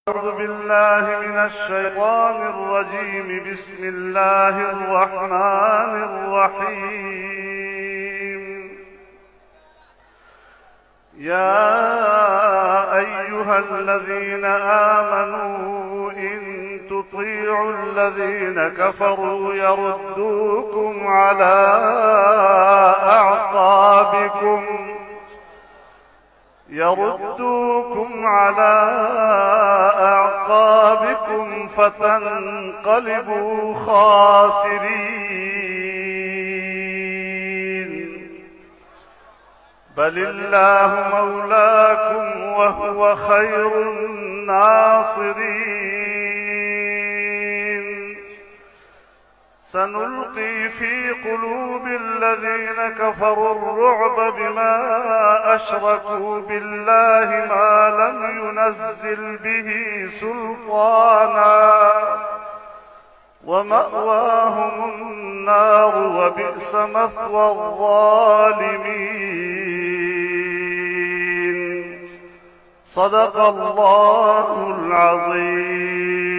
أعوذ بالله من الشيطان الرجيم. بسم الله الرحمن الرحيم. يا أيها الذين آمنوا إن تطيعوا الذين كفروا يردوكم على أعقابكم فتنقلبوا خاسرين. بل الله مولاكم وهو خير الناصرين. سنلقي في قلوب الذين كفروا الرعب بما أشركوا بالله ما لم ينزل به سلطانا ومأواهم النار وبئس مثوى الظالمين. صدق الله العظيم.